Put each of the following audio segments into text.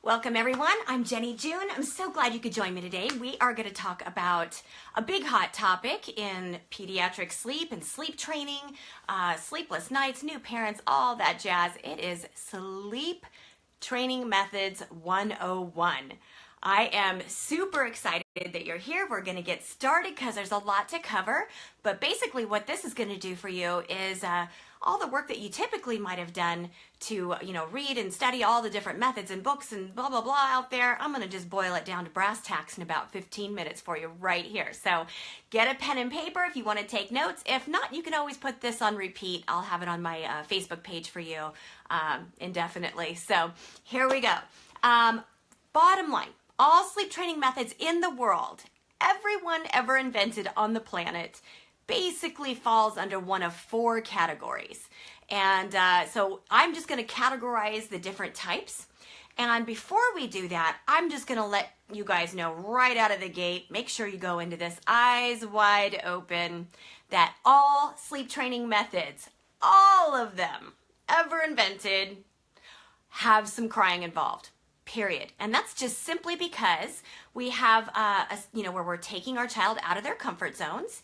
Welcome everyone, I'm Jenny June. I'm so glad you could join me today. We are going to talk about a big hot topic in pediatric sleep and sleep training, sleepless nights, new parents, all that jazz. It is Sleep Training Methods 101. I am super excited that you're here. We're going to get started because there's a lot to cover, but basically what this is going to do for you is all the work that you typically might have done to, read and study all the different methods and books and blah, blah, blah out there. I'm going to just boil it down to brass tacks in about 15 minutes for you right here. So get a pen and paper if you want to take notes. If not, you can always put this on repeat. I'll have it on my Facebook page for you indefinitely. So here we go. Bottom line, all sleep training methods in the world, everyone ever invented on the planet, basically falls under one of four categories. And so I'm just going to categorize the different types. And before we do that, I'm just going to let you guys know right out of the gate, make sure you go into this eyes wide open, that all sleep training methods, all of them ever invented, have some crying involved. Period. And that's just simply because we have, where we're taking our child out of their comfort zones,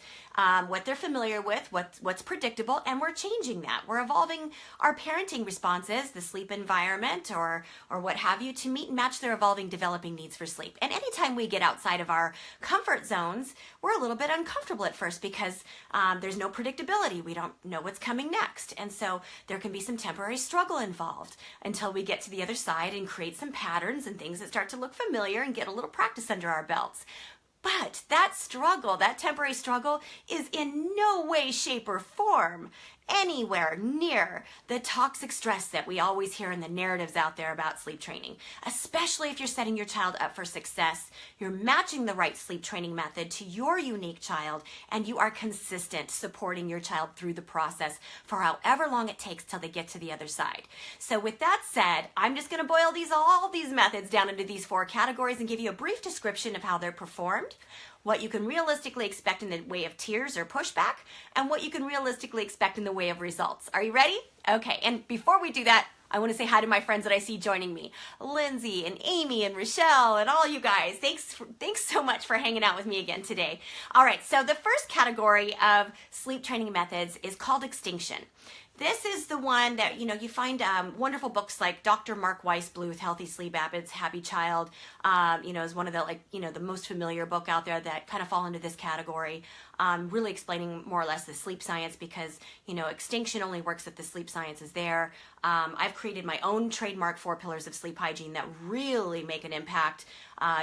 what they're familiar with, what's predictable, and we're changing that. We're evolving our parenting responses, the sleep environment, or what have you, to meet and match their evolving, developing needs for sleep. And anytime we get outside of our comfort zones, we're a little bit uncomfortable at first because there's no predictability. We don't know what's coming next. And so there can be some temporary struggle involved until we get to the other side and create some patterns and things that start to look familiar and get a little practice under our belts. But that struggle, that temporary struggle, is in no way, shape, or form anywhere near the toxic stress that we always hear in the narratives out there about sleep training. Especially if you're setting your child up for success, you're matching the right sleep training method to your unique child, and you are consistent supporting your child through the process for however long it takes till they get to the other side. So with that said, I'm just going to boil all these methods down into these four categories and give you a brief description of how they're performed, what you can realistically expect in the way of tears or pushback, and what you can realistically expect in the way of results. Are you ready? Okay, and before we do that, I want to say hi to my friends that I see joining me. Lindsay and Amy and Rochelle and all you guys. Thanks so much for hanging out with me again today. All right, so the first category of sleep training methods is called extinction. This is the one that, you find wonderful books like Dr. Mark Weisbluth, Healthy Sleep Habits, Happy Child, is one of the, the most familiar book out there that kind of fall into this category, really explaining more or less the sleep science because, extinction only works if the sleep science is there. I've created my own trademark 4 pillars of sleep hygiene that really make an impact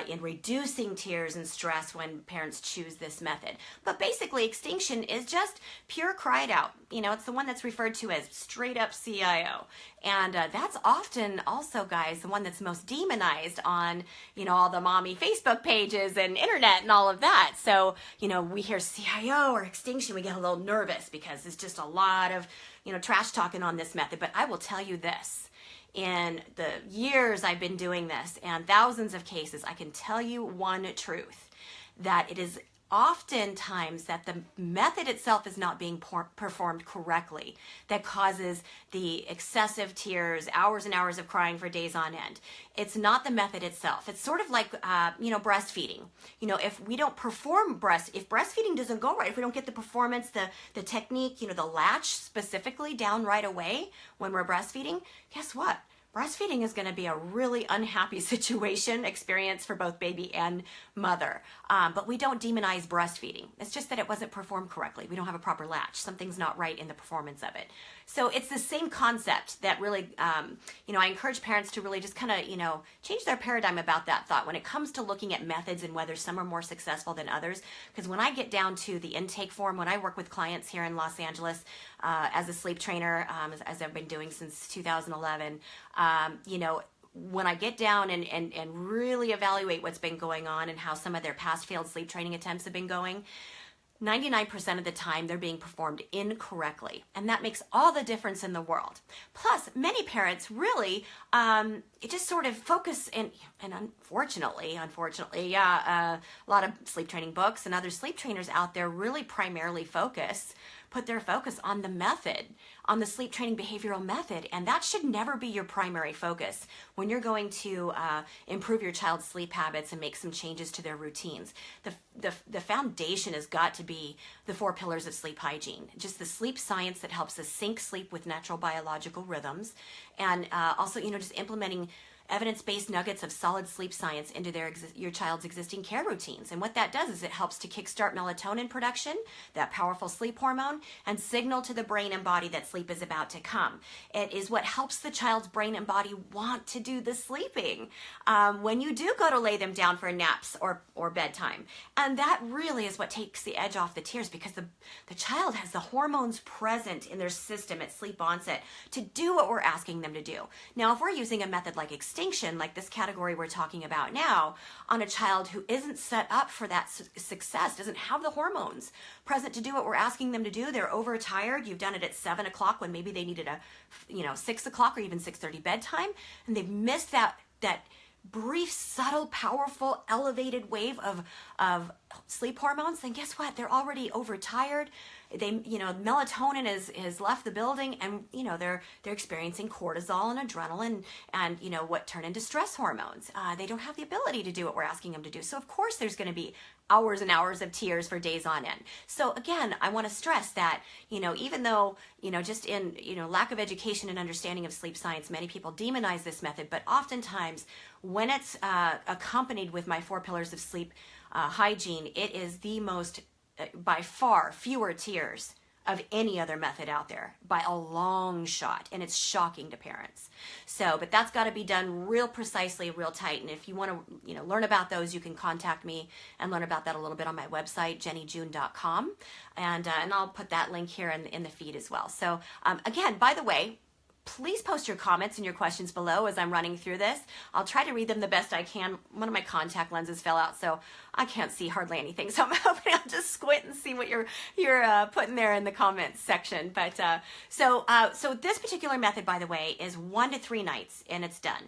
in reducing tears and stress when parents choose this method. But basically, extinction is just pure cried out. It's the one that's referred to as straight up CIO. And that's often also, guys, the one that's most demonized on, all the mommy Facebook pages and internet and all of that. So, we hear CIO or extinction, we get a little nervous because it's just a lot of, trash talking on this method. But I will tell you this. In the years I've been doing this and thousands of cases, I can tell you one truth, that it is oftentimes that the method itself is not being performed correctly that causes the excessive tears, hours and hours of crying for days on end. It's not the method itself. It's sort of like, breastfeeding. If we don't perform if breastfeeding doesn't go right, if we don't get the performance, the technique, the latch specifically down right away when we're breastfeeding, guess what? Breastfeeding is going to be a really unhappy experience for both baby and mother. But we don't demonize breastfeeding. It's just that it wasn't performed correctly. We don't have a proper latch. Something's not right in the performance of it. So it's the same concept that really, I encourage parents to really just kind of, change their paradigm about that thought when it comes to looking at methods and whether some are more successful than others. Because when I get down to the intake form, when I work with clients here in Los Angeles as a sleep trainer, as I've been doing since 2011, when I get down and really evaluate what's been going on and how some of their past failed sleep training attempts have been going, 99% of the time they're being performed incorrectly. And that makes all the difference in the world. Plus, many parents really just sort of focus, and unfortunately, a lot of sleep training books and other sleep trainers out there really primarily focus put their focus on the method, on the sleep training behavioral method. And that should never be your primary focus when you're going to improve your child's sleep habits and make some changes to their routines. The foundation has got to be the 4 pillars of sleep hygiene, just the sleep science that helps us sync sleep with natural biological rhythms, and also, just implementing evidence-based nuggets of solid sleep science into your child's existing care routines. And what that does is it helps to kickstart melatonin production, that powerful sleep hormone, and signal to the brain and body that sleep is about to come. It is what helps the child's brain and body want to do the sleeping when you do go to lay them down for naps or bedtime. And that really is what takes the edge off the tears, because the child has the hormones present in their system at sleep onset to do what we're asking them to do. Now, if we're using a method like extinction, like this category we're talking about now, on a child who isn't set up for that success, doesn't have the hormones present to do what we're asking them to do, they're overtired, you've done it at 7 o'clock when maybe they needed a 6 o'clock or even 6:30 bedtime, and they've missed that brief, subtle, powerful, elevated wave of sleep hormones, then guess what? They're already overtired. Melatonin has left the building, and they're experiencing cortisol and adrenaline and what turn into stress hormones. They don't have the ability to do what we're asking them to do. So of course there's going to be hours and hours of tears for days on end. So again, I want to stress that even though just in lack of education and understanding of sleep science, many people demonize this method, but oftentimes when it's accompanied with my 4 pillars of sleep hygiene, it is the most, by far, fewer tears of any other method out there by a long shot, and it's shocking to parents. So, but that's got to be done real precisely, real tight. And if you want to, learn about those, you can contact me and learn about that a little bit on my website, jennijune.com, and I'll put that link here in the feed as well. So, again, by the way, please post your comments and your questions below as I'm running through this. I'll try to read them the best I can. One of my contact lenses fell out, so I can't see hardly anything. So I'm hoping I'll just squint and see what you're putting there in the comments section. But so this particular method, by the way, is 1 to 3 nights and it's done.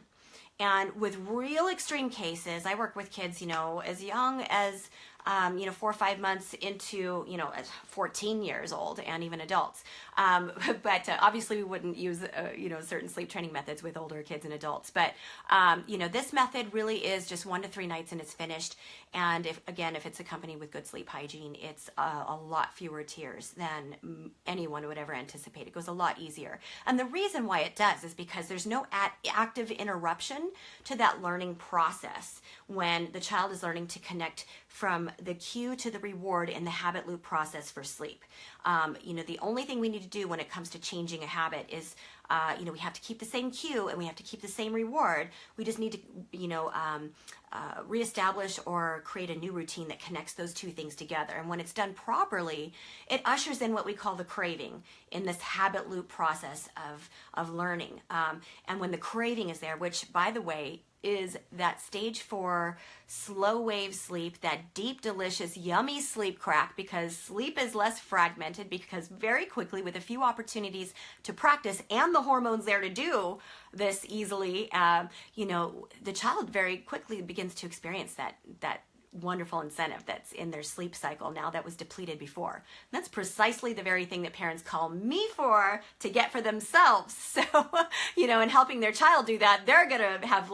And with real extreme cases, I work with kids, as young as 4 or 5 months into, 14 years old, and even adults. But obviously we wouldn't use, certain sleep training methods with older kids and adults. But, this method really is just 1 to 3 nights and it's finished. And if it's accompanied with good sleep hygiene, it's a lot fewer tears than anyone would ever anticipate. It goes a lot easier. And the reason why it does is because there's no active interruption to that learning process when the child is learning to connect from the cue to the reward in the habit loop process for sleep. The only thing we need to do when it comes to changing a habit is, we have to keep the same cue and we have to keep the same reward. We just need to, reestablish or create a new routine that connects those two things together. And when it's done properly, it ushers in what we call the craving in this habit loop process of learning. And when the craving is there, which, by the way, is that stage 4 slow wave sleep, that deep, delicious, yummy sleep crack, because sleep is less fragmented, because very quickly, with a few opportunities to practice and the hormones there to do this easily, the child very quickly begins to experience that wonderful incentive that's in their sleep cycle now that was depleted before. And that's precisely the very thing that parents call me for to get for themselves. So, in helping their child do that, they're going to have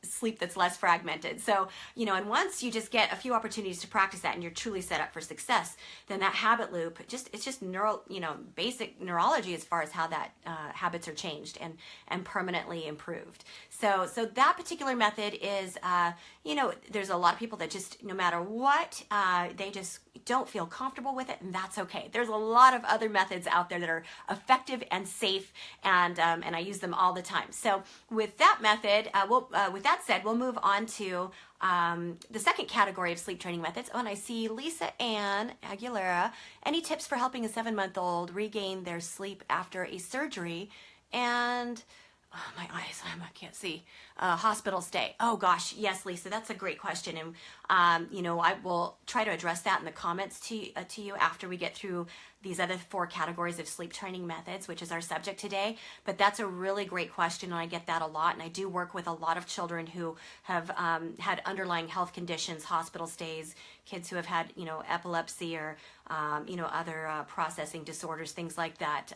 sleep that's less fragmented. So, and once you just get a few opportunities to practice that and you're truly set up for success, then that habit loop, it's just basic neurology as far as how that habits are changed and permanently improved. So that particular method is, there's a lot of people that just, no matter what, they just don't feel comfortable with it, and that's okay. There's a lot of other methods out there that are effective and safe, and I use them all the time. So with that method, with that said, we'll move on to the second category of sleep training methods. Oh, and I see Lisa Ann Aguilera. Any tips for helping a 7-month-old regain their sleep after a surgery and... Oh, my eyes, I can't see. Hospital stay. Oh gosh, yes, Lisa, that's a great question, and I will try to address that in the comments to you after we get through these other 4 categories of sleep training methods, which is our subject today. But that's a really great question, and I get that a lot. And I do work with a lot of children who have had underlying health conditions, hospital stays, kids who have had, epilepsy or, other processing disorders, things like that,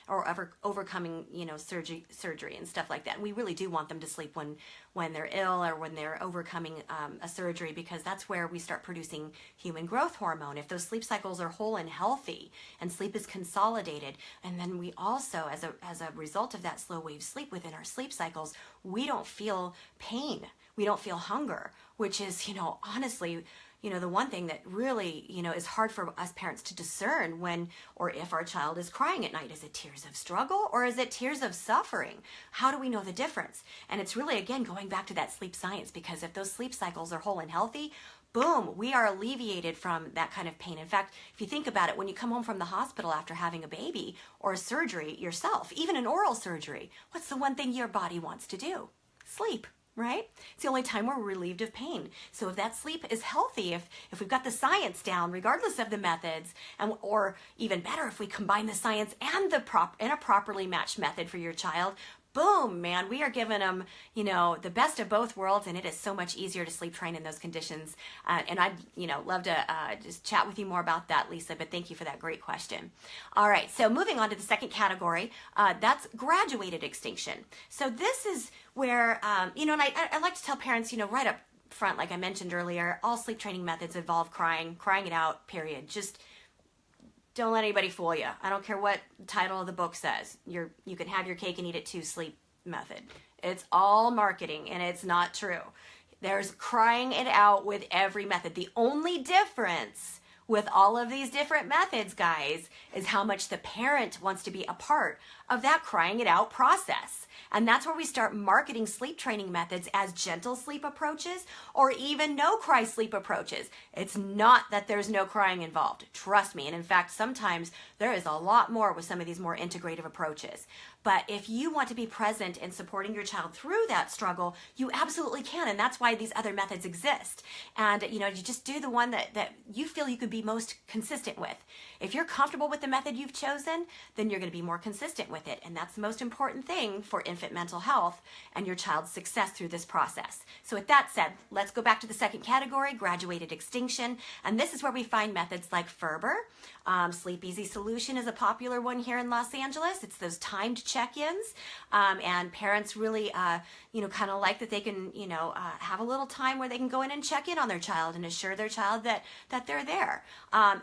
or overcoming, surgery and stuff like that. And we really do want them to sleep when they're ill or when they're overcoming a surgery, because that's where we start producing human growth hormone. If those sleep cycles are whole and healthy and sleep is consolidated, and then we also, as a result of that slow wave sleep within our sleep cycles, we don't feel pain, we don't feel hunger, which is, honestly, the one thing that really, is hard for us parents to discern when or if our child is crying at night. Is it tears of struggle or is it tears of suffering? How do we know the difference? And it's really, again, going back to that sleep science, because if those sleep cycles are whole and healthy, boom, we are alleviated from that kind of pain. In fact, if you think about it, when you come home from the hospital after having a baby or a surgery yourself, even an oral surgery, what's the one thing your body wants to do? Sleep. Right? It's the only time we're relieved of pain. So if that sleep is healthy, if we've got the science down, regardless of the methods, or even better, if we combine the science and a properly matched method for your child, boom, man, we are giving them, the best of both worlds, and it is so much easier to sleep train in those conditions. And I'd, love to just chat with you more about that, Lisa, but thank you for that great question. All right, so moving on to the second category, that's graduated extinction. So this is where, and I like to tell parents, right up front, like I mentioned earlier, all sleep training methods involve crying it out, period. Just don't let anybody fool you. I don't care what the title of the book says. You can have your cake and eat it too sleep method. It's all marketing, and it's not true. There's crying it out with every method. The only difference with all of these different methods, guys, is how much the parent wants to be a part of that crying it out process. And that's where we start marketing sleep training methods as gentle sleep approaches or even no cry sleep approaches. It's not that there's no crying involved. Trust me. And in fact, sometimes there is a lot more with some of these more integrative approaches. But if you want to be present in supporting your child through that struggle, you absolutely can. And that's why these other methods exist. And, you just do the one that you feel you could be most consistent with. If you're comfortable with the method you've chosen, then you're going to be more consistent with it. And that's the most important thing for infant mental health and your child's success through this process. So with that said, let's go back to the second category, graduated extinction. And this is where we find methods like Ferber. Sleep Easy Solution is a popular one here in Los Angeles. It's those timed check-ins. And parents really, kind of like that they can, have a little time where they can go in and check in on their child and assure their child that they're there.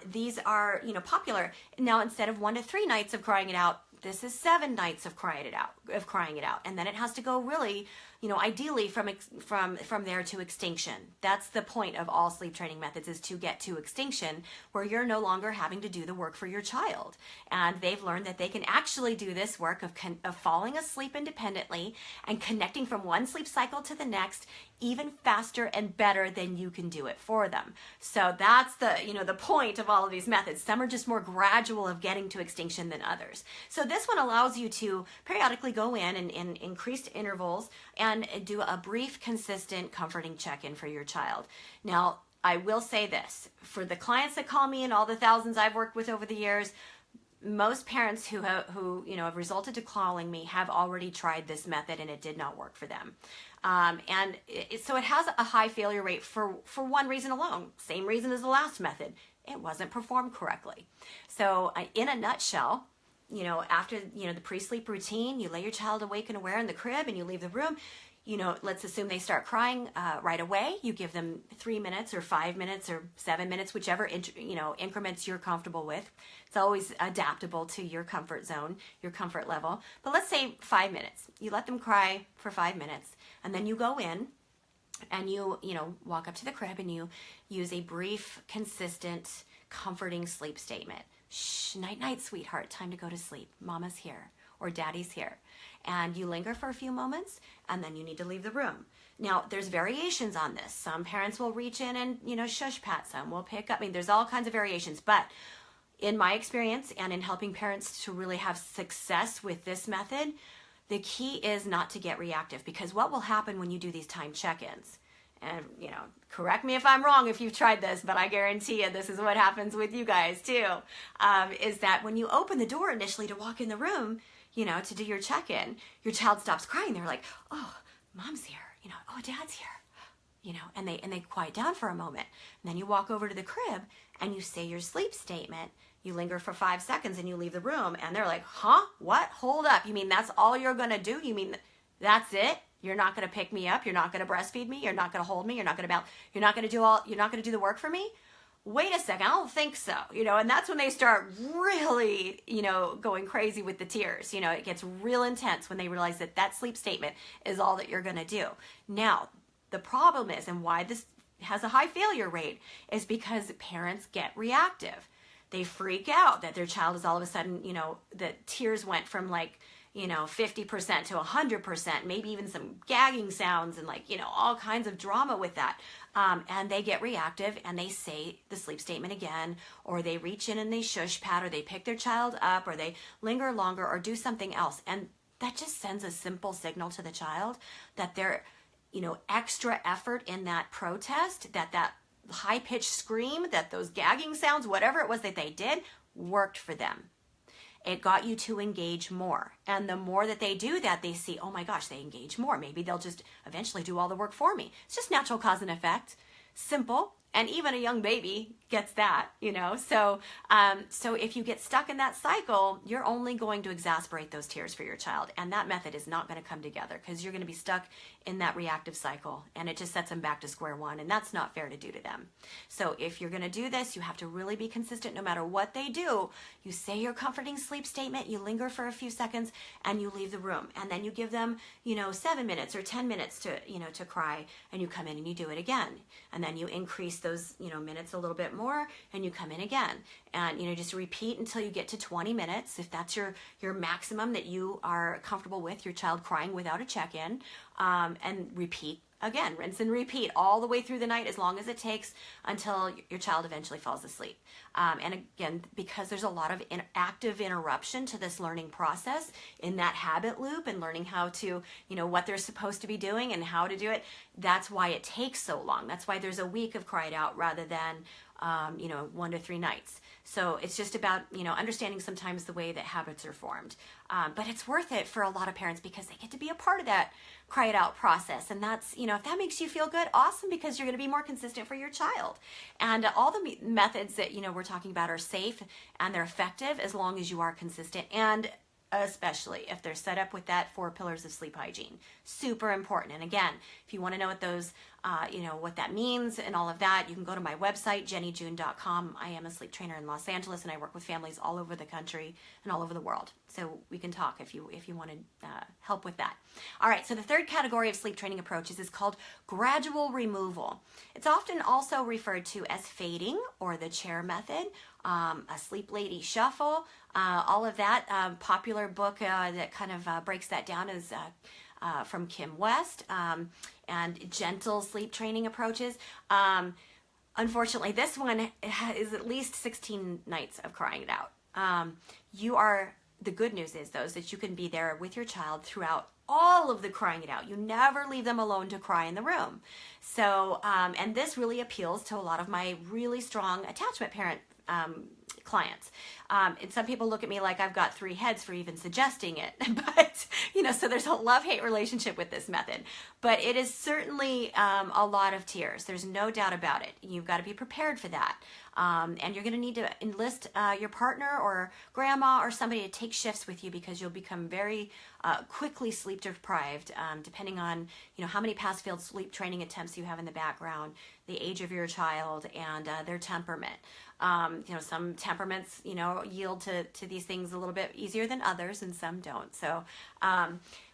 These are, popular. Now, instead of 1 to 3 nights of crying it out, this is 7 nights of crying it out. And then it has to go really, ideally from there to extinction. That's the point of all sleep training methods, is to get to extinction where you're no longer having to do the work for your child. And they've learned that they can actually do this work of falling asleep independently and connecting from one sleep cycle to the next even faster and better than you can do it for them. So that's the point of all of these methods. Some are just more gradual of getting to extinction than others. So this one allows you to periodically go in increased intervals and do a brief, consistent, comforting check-in for your child. Now, I will say this, for the clients that call me and all the thousands I've worked with over the years, most parents who have resulted to calling me have already tried this method and it did not work for them. So it has a high failure rate for one reason alone, same reason as the last method. It wasn't performed correctly. So in a nutshell, after, the pre-sleep routine, you lay your child awake and aware in the crib and you leave the room. Let's assume they start crying right away. You give them 3 minutes or 5 minutes or 7 minutes, whichever, increments you're comfortable with. It's always adaptable to your comfort zone, your comfort level. But let's say 5 minutes. You let them cry for 5 minutes, and then you go in and you walk up to the crib and you use a brief, consistent, comforting sleep statement. Shh, night, night, sweetheart, time to go to sleep. Mama's here or daddy's here. And you linger for a few moments and then you need to leave the room. Now, there's variations on this. Some parents will reach in and, shush pat. Some will pick up. There's all kinds of variations. But in my experience and in helping parents to really have success with this method, the key is not to get reactive, because what will happen when you do these time check-ins, and correct me if I'm wrong if you've tried this, but I guarantee you this is what happens with you guys too, is that when you open the door initially to walk in the room, to do your check-in, your child stops crying. They're like, oh, mom's here, oh, dad's here, and they quiet down for a moment. And then you walk over to the crib and you say your sleep statement. You linger for 5 seconds and you leave the room, and they're like, huh? What? Hold up. You mean that's all you're going to do? You mean that's it? You're not going to pick me up? You're not going to breastfeed me? You're not going to hold me? You're not going to do the work for me? Wait a second, I don't think so. And that's when they start really, going crazy with the tears. It gets real intense when they realize that sleep statement is all that you're going to do. Now, the problem is, and why this has a high failure rate, is because parents get reactive. They freak out that their child is all of a sudden, the tears went from 50% to 100%, maybe even some gagging sounds and all kinds of drama with that. And they get reactive and they say the sleep statement again, or they reach in and they shush pat, or they pick their child up, or they linger longer or do something else. And that just sends a simple signal to the child that their, extra effort in that protest, that high-pitched scream, that those gagging sounds, whatever it was that they did, worked for them. It got you to engage more. And the more that they do that, they see, oh my gosh, they engage more. Maybe they'll just eventually do all the work for me. It's just natural cause and effect. Simple. And even a young baby gets that, So if you get stuck in that cycle, you're only going to exacerbate those tears for your child. And that method is not going to come together because you're going to be stuck in that reactive cycle. And it just sets them back to square one. And that's not fair to do to them. So if you're going to do this, you have to really be consistent no matter what they do. You say your comforting sleep statement, you linger for a few seconds, and you leave the room. And then you give them, 7 minutes or 10 minutes to cry. And you come in and you do it again. And then you increase those minutes a little bit more, and you come in again, and just repeat until you get to 20 minutes if that's your maximum that you are comfortable with your child crying without a check-in, and repeat again, rinse and repeat all the way through the night, as long as it takes until your child eventually falls asleep. And again, because there's a lot of active interruption to this learning process in that habit loop and learning how to, what they're supposed to be doing and how to do it, that's why it takes so long. That's why there's a week of cried out rather than 1 to 3 nights. So it's just about, understanding sometimes the way that habits are formed. But it's worth it for a lot of parents because they get to be a part of that cry it out process. And that's, if that makes you feel good, awesome, because you're going to be more consistent for your child. And all the methods that, we're talking about are safe and they're effective as long as you are consistent, and especially if they're set up with that 4 pillars of sleep hygiene. Super important. And again, if you want to know what those, what that means and all of that, you can go to my website, jennijune.com. I am a sleep trainer in Los Angeles, and I work with families all over the country and all over the world. So we can talk if you want to help with that. All right, so the third category of sleep training approaches is called gradual removal. It's often also referred to as fading or the chair method, a sleep lady shuffle, all of that. Popular book that kind of breaks that down is from Kim West, and gentle sleep training approaches. Unfortunately, this one is at least 16 nights of crying it out. The good news is, though, is that you can be there with your child throughout all of the crying it out. You never leave them alone to cry in the room. So, and this really appeals to a lot of my really strong attachment parent clients. And some people look at me like I've got 3 heads for even suggesting it. But, so there's a love-hate relationship with this method. But it is certainly a lot of tears. There's no doubt about it. You've got to be prepared for that. And you're going to need to enlist your partner or grandma or somebody to take shifts with you, because you'll become very quickly sleep deprived, depending on how many past failed sleep training attempts you have in the background, the age of your child, and their temperament. Some temperaments yield to these things a little bit easier than others, and some don't. So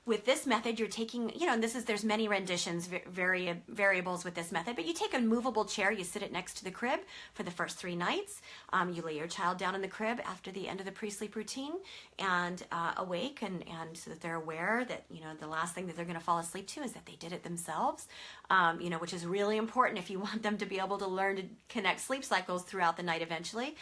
with this method, you're taking, and there's many renditions, variables with this method, but you take a movable chair, you sit it next to the crib for the first 3 nights. You lay your child down in the crib after the end of the pre-sleep routine and awake, and so that they're aware that, the last thing that they're going to fall asleep to is that they did it themselves, which is really important if you want them to be able to learn to connect sleep cycles throughout the night eventually.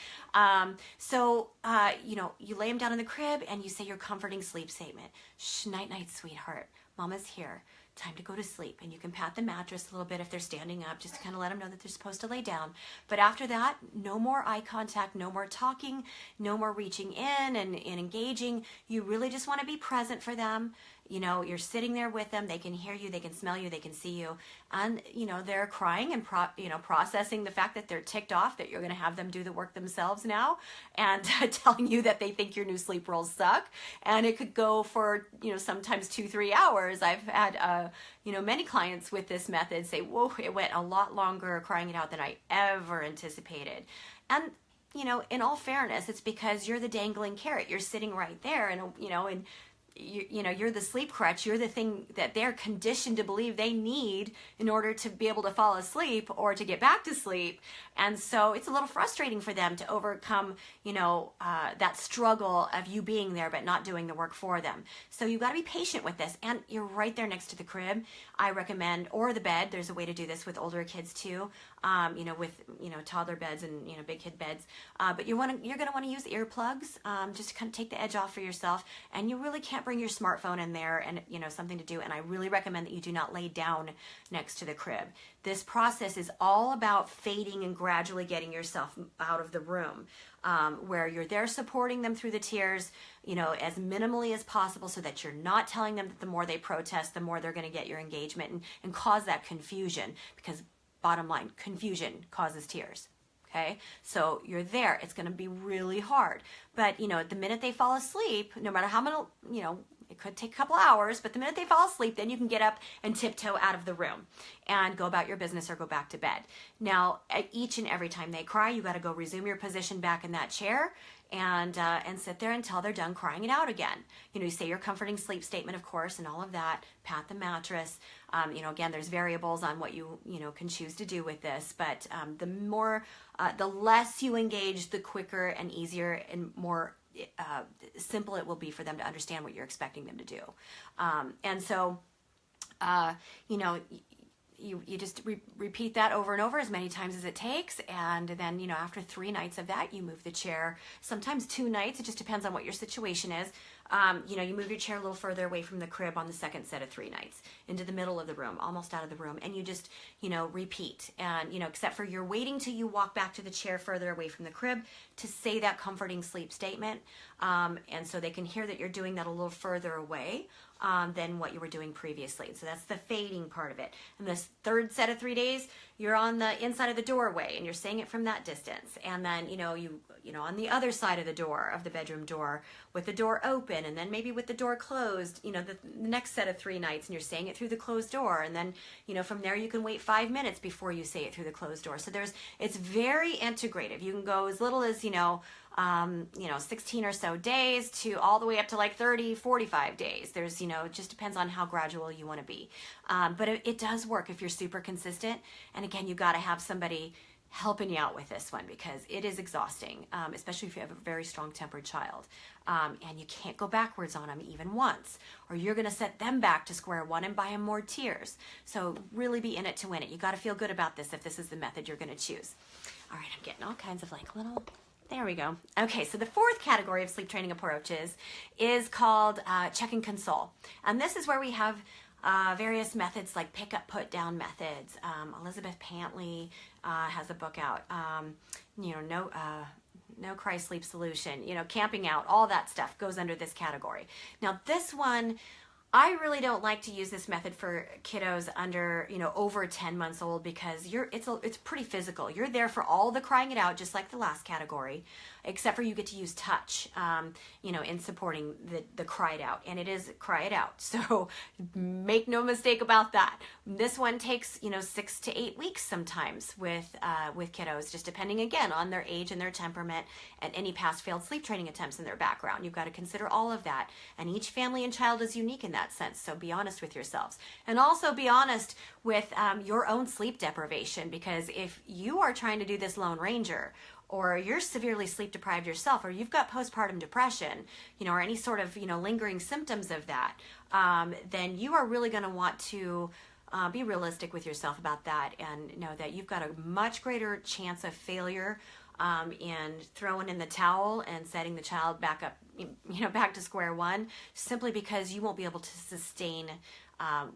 You lay them down in the crib and you say your comforting sleep statement. Shh, night, night, sweetheart. Mama's here. time to go to sleep. And you can pat the mattress a little bit if they're standing up, just to kind of let them know that they're supposed to lay down. But after that, no more eye contact, no more talking, no more reaching in and engaging. You really just want to be present for them. You know, you're sitting there with them. They can hear you, they can smell you, they can see you. And, you know, they're crying and, processing the fact that they're ticked off that you're going to have them do the work themselves now, and telling you that they think your new sleep rules suck. And it could go for, sometimes 2-3 hours. I've had, many clients with this method say, whoa, it went a lot longer crying it out than I ever anticipated. And, in all fairness, it's because you're the dangling carrot. You're sitting right there, and, you're the sleep crutch. You're the thing that they're conditioned to believe they need in order to be able to fall asleep or to get back to sleep. And so it's a little frustrating for them to overcome, that struggle of you being there but not doing the work for them. So you've got to be patient with this. And you're right there next to the crib. I recommend, or the bed. There's a way to do this with older kids too, with toddler beds and big kid beds. But you're going to want to use earplugs, just to kind of take the edge off for yourself. And you really can't bring your smartphone in there and something to do. And I really recommend that you do not lay down next to the crib. This process is all about fading and gradually getting yourself out of the room, where you're there supporting them through the tears, as minimally as possible, so that you're not telling them that the more they protest, the more they're going to get your engagement and cause that confusion, because bottom line, confusion causes tears. Okay, so you're there. It's going to be really hard. But, the minute they fall asleep, no matter how many, it could take a couple hours, but the minute they fall asleep, then you can get up and tiptoe out of the room and go about your business or go back to bed. Now, each and every time they cry, you got to go resume your position back in that chair and sit there until they're done crying it out again. You say your comforting sleep statement, of course, and all of that. Pat the mattress. Again, there's variables on what you can choose to do with this, but the less you engage, the quicker and easier and more simple it will be for them to understand what you're expecting them to do. And so, you just repeat that over and over as many times as it takes. And then, after 3 nights of that, you move the chair, sometimes 2 nights. It just depends on what your situation is. You move your chair a little further away from the crib on the second set of 3 nights into the middle of the room, almost out of the room. And you just, repeat. And, except for you're waiting till you walk back to the chair further away from the crib to say that comforting sleep statement. And so they can hear that you're doing that a little further away than what you were doing previously. So that's the fading part of it. And this third set of 3 days, you're on the inside of the doorway and you're saying it from that distance. And then, on the other side of the door, of the bedroom door, with the door open, and then maybe with the door closed, the next set of 3 nights, and you're saying it through the closed door. And then, from there you can wait 5 minutes before you say it through the closed door. So it's very integrative. You can go as little as, 16 or so days to all the way up to like 30, 45 days. There's, it just depends on how gradual you want to be. But it does work if you're super consistent. And again, you got to have somebody helping you out with this one, because it is exhausting, especially if you have a very strong tempered child. And you can't go backwards on them even once, or you're going to set them back to square one and buy them more tears. So really be in it to win it. You got to feel good about this if this is the method you're going to choose. All right, I'm getting all kinds of there we go. Okay, so the fourth category of sleep training approaches is called check and console. And this is where we have various methods like pick up, put down methods. Elizabeth Pantley has a book out, No Cry Sleep Solution, camping out, all that stuff goes under this category. Now this one, I really don't like to use this method for kiddos under, over 10 months old, because it's pretty physical. You're there for all the crying it out, just like the last category, except for you get to use touch, in supporting the cry it out, and it is cry it out. So make no mistake about that. This one takes, 6 to 8 weeks sometimes with kiddos, just depending again on their age and their temperament and any past failed sleep training attempts in their background. You've got to consider all of that, and each family and child is unique in that sense. So be honest with yourselves, and also be honest with your own sleep deprivation, because if you are trying to do this Lone Ranger, or you're severely sleep deprived yourself, or you've got postpartum depression, or any sort of, lingering symptoms of that, then you are really going to want to be realistic with yourself about that, and know that you've got a much greater chance of failure in throwing in the towel and setting the child back up, back to square one, simply because you won't be able to sustain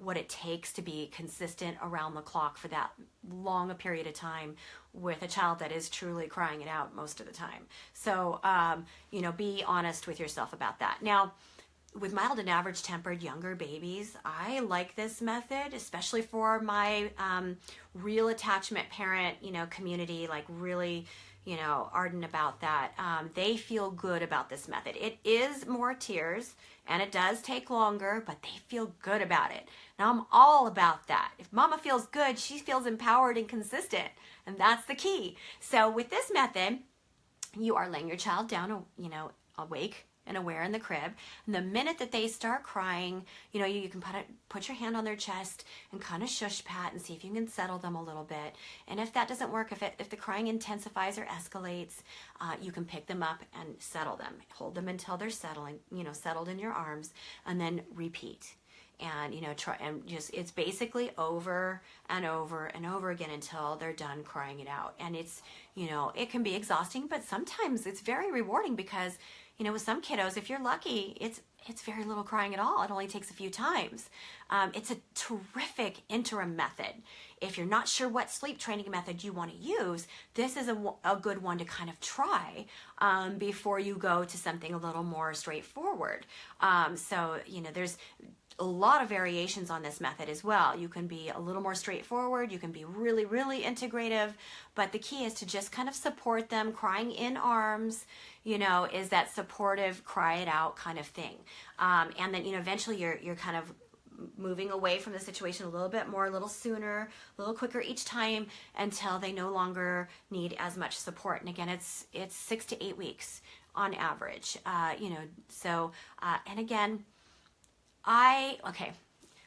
what it takes to be consistent around the clock for that long a period of time with a child that is truly crying it out most of the time. So, be honest with yourself about that. Now, with mild and average tempered younger babies, I like this method, especially for my real attachment parent, community, like really, ardent about that. They feel good about this method. It is more tears and it does take longer, but they feel good about it. Now I'm all about that. If mama feels good, she feels empowered and consistent, and that's the key. So with this method, you are laying your child down, awake and aware in the crib. And the minute that they start crying, you can put your hand on their chest and kind of shush pat and see if you can settle them a little bit. And if that doesn't work, if the crying intensifies or escalates, you can pick them up and settle them. Hold them until they're settled in your arms, and then repeat. And try and it's basically over and over and over again until they're done crying it out. And it's it can be exhausting, but sometimes it's very rewarding because with some kiddos, if you're lucky, it's very little crying at all. It only takes a few times. It's a terrific interim method. If you're not sure what sleep training method you want to use, this is a good one to kind of try before you go to something a little more straightforward. So there's a lot of variations on this method as well. You can be a little more straightforward. You can be really, really integrative. But the key is to just kind of support them. Crying in arms, is that supportive, cry it out kind of thing. And then, eventually you're kind of moving away from the situation a little bit more, a little sooner, a little quicker each time until they no longer need as much support. And again, it's 6 to 8 weeks on average. And again, I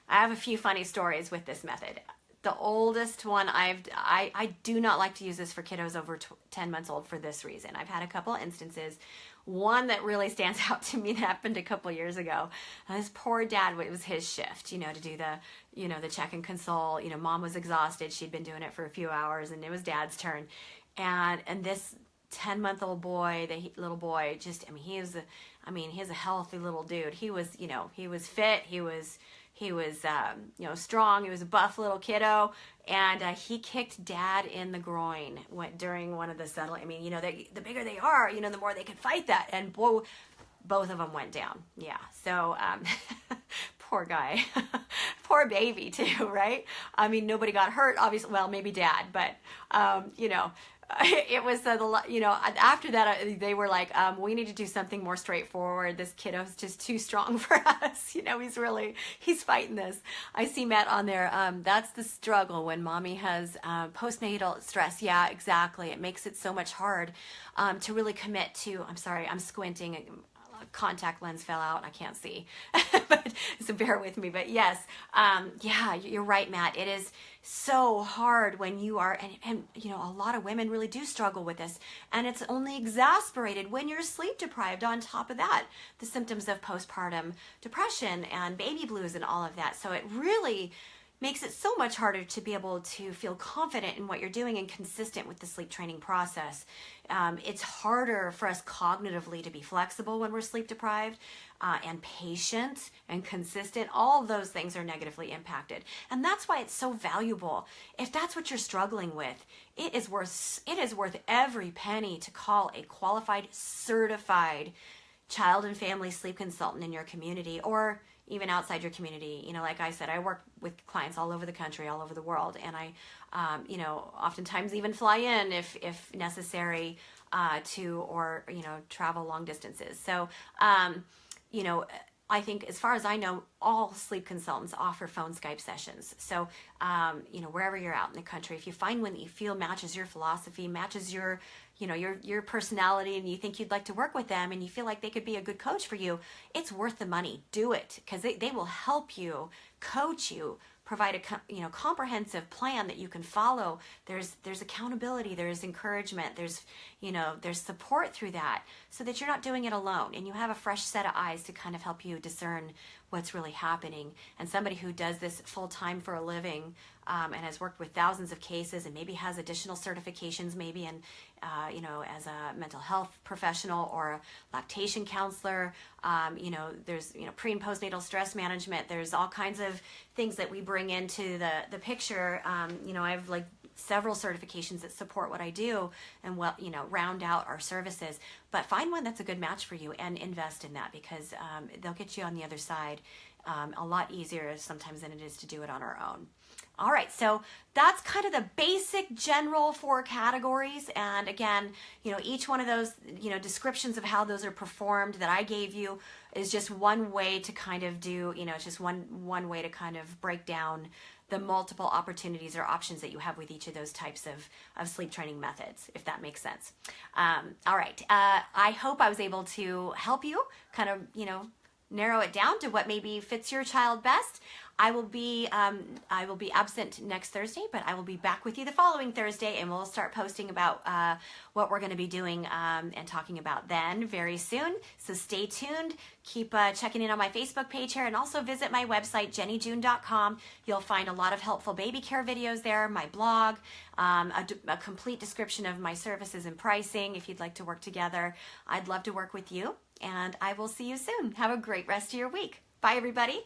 have a few funny stories with this method. The oldest one I do not like to use this for kiddos over 10 months old for this reason. I've had a couple instances. One that really stands out to me that happened a couple years ago. This poor dad, it was his shift, to do the check and console. Mom was exhausted. She'd been doing it for a few hours, and it was dad's turn. And this 10-month-old boy, little boy, he's a healthy little dude. He was fit. He was strong. He was a buff little kiddo, and he kicked dad in the groin during one of the settling. The bigger they are, the more they can fight that. And both of them went down. Yeah. So, poor guy, poor baby too, right? Nobody got hurt, obviously. Well, maybe dad, but it was after that they were like, we need to do something more straightforward. This kiddo's just too strong for us. He's fighting this. I see Matt on there. That's the struggle when mommy has postnatal stress. Yeah, exactly. It makes it so much hard to really commit to. I'm sorry, I'm squinting. Contact lens fell out. I can't see, so bear with me. But yes, you're right, Matt. It is so hard when you are, and a lot of women really do struggle with this, and it's only exasperated when you're sleep deprived. On top of that, the symptoms of postpartum depression and baby blues and all of that. So it really makes it so much harder to be able to feel confident in what you're doing and consistent with the sleep training process. It's harder for us cognitively to be flexible when we're sleep deprived, and patient and consistent. All of those things are negatively impacted. And that's why it's so valuable. If that's what you're struggling with, it is worth every penny to call a qualified, certified child and family sleep consultant in your community, or even outside your community. Like I said, I work with clients all over the country, all over the world, and I, oftentimes even fly in if necessary, or travel long distances. So, I think, as far as I know, all sleep consultants offer phone Skype sessions. So, wherever you're out in the country, if you find one that you feel matches your philosophy, matches your personality, and you think you'd like to work with them, and you feel like they could be a good coach for you, it's worth the money. Do it, because they will help you, coach you, provide a comprehensive plan that you can follow. There's accountability, there's encouragement, there's support through that, so that you're not doing it alone, and you have a fresh set of eyes to kind of help you discern what's really happening. And somebody who does this full time for a living and has worked with thousands of cases and maybe has additional certifications, maybe in, as a mental health professional or a lactation counselor, there's, pre and postnatal stress management. There's all kinds of things that we bring into the picture. I have like several certifications that support what I do and round out our services. But find one that's a good match for you and invest in that, because they'll get you on the other side a lot easier sometimes than it is to do it on our own. All right, so that's kind of the basic general 4 categories. And again, each one of those, descriptions of how those are performed that I gave you is just one way to kind of do, it's just one way to kind of break down the multiple opportunities or options that you have with each of those types of sleep training methods, if that makes sense. All right, I hope I was able to help you kind of, narrow it down to what maybe fits your child best. I will be absent next Thursday, but I will be back with you the following Thursday, and we'll start posting about what we're going to be doing and talking about then very soon. So stay tuned. Keep checking in on my Facebook page here, and also visit my website, jennijune.com. You'll find a lot of helpful baby care videos there, my blog, a complete description of my services and pricing if you'd like to work together. I'd love to work with you, and I will see you soon. Have a great rest of your week. Bye, everybody.